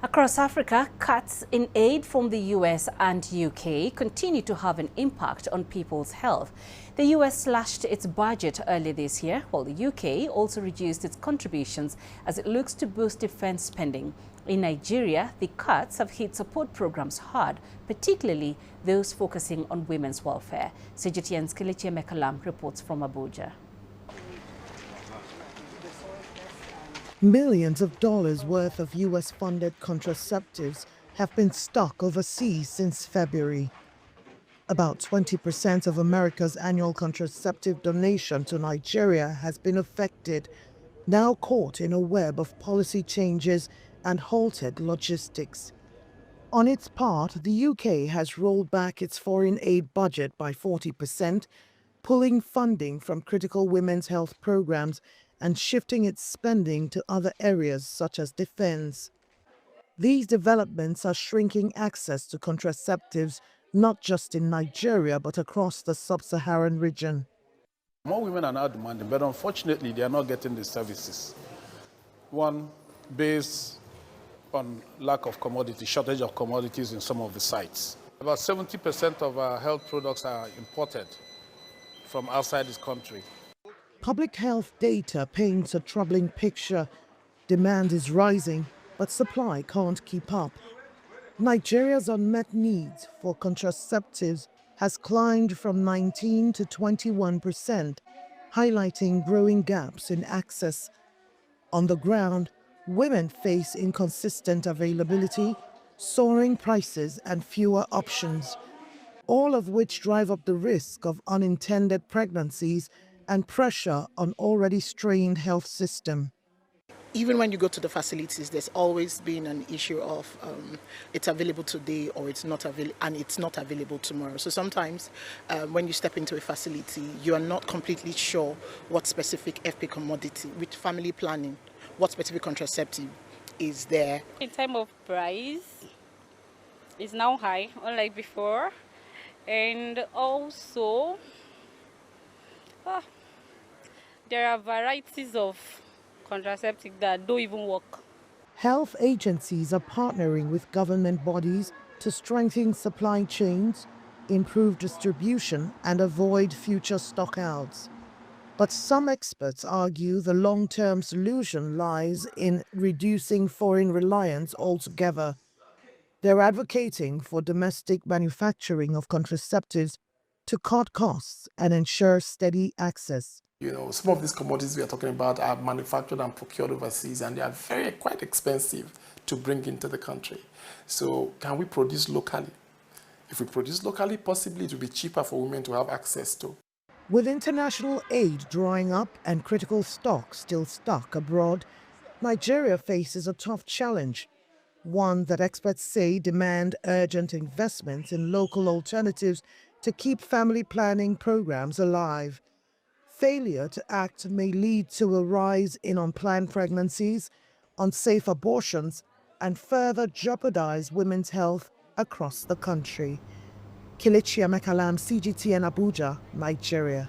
Across Africa, cuts in aid from the US and UK continue to have an impact on people's health. The US slashed its budget earlier this year, while the UK also reduced its contributions as it looks to boost defense spending. In Nigeria, the cuts have hit support programs hard, particularly those focusing on women's welfare. CGTN's Kelechi Mekalam reports from Abuja. Millions of dollars worth of US-funded contraceptives have been stuck overseas since February. About 20% of America's annual contraceptive donation to Nigeria has been affected, now caught in a web of policy changes and halted logistics. On its part, the UK has rolled back its foreign aid budget by 40%, pulling funding from critical women's health programs and shifting its spending to other areas such as defense. These developments are shrinking access to contraceptives not just in Nigeria but across the sub-Saharan region. More women are now demanding, but unfortunately they are not getting the services. One, based on lack of commodity, shortage of commodities in some of the sites. About 70% of our health products are imported from outside this country. Public health data paints a troubling picture. Demand is rising, but supply can't keep up. Nigeria's unmet needs for contraceptives has climbed from 19 to 21%, highlighting growing gaps in access. On the ground, women face inconsistent availability, soaring prices, and fewer options, all of which drive up the risk of unintended pregnancies and pressure on already strained health system. Even when you go to the facilities, there's always been an issue of it's available today or it's not available, and it's not available tomorrow. So sometimes when you step into a facility, you are not completely sure what specific FP commodity, with family planning, what specific contraceptive is there. In terms of price, it's now high, unlike before, and also there are varieties of contraceptives that don't even work. Health agencies are partnering with government bodies to strengthen supply chains, improve distribution, and avoid future stockouts. But some experts argue the long-term solution lies in reducing foreign reliance altogether. They're advocating for domestic manufacturing of contraceptives to cut costs and ensure steady access. Some of these commodities we are talking about are manufactured and procured overseas, and they are quite expensive to bring into the country. So can we produce locally? If we produce locally, possibly it will be cheaper for women to have access to. With international aid drying up and critical stocks still stuck abroad, Nigeria faces a tough challenge, one that experts say demand urgent investments in local alternatives to keep family planning programs alive. Failure to act may lead to a rise in unplanned pregnancies, unsafe abortions, and further jeopardize women's health across the country. Kelechi Mekalam, CGTN Abuja, Nigeria.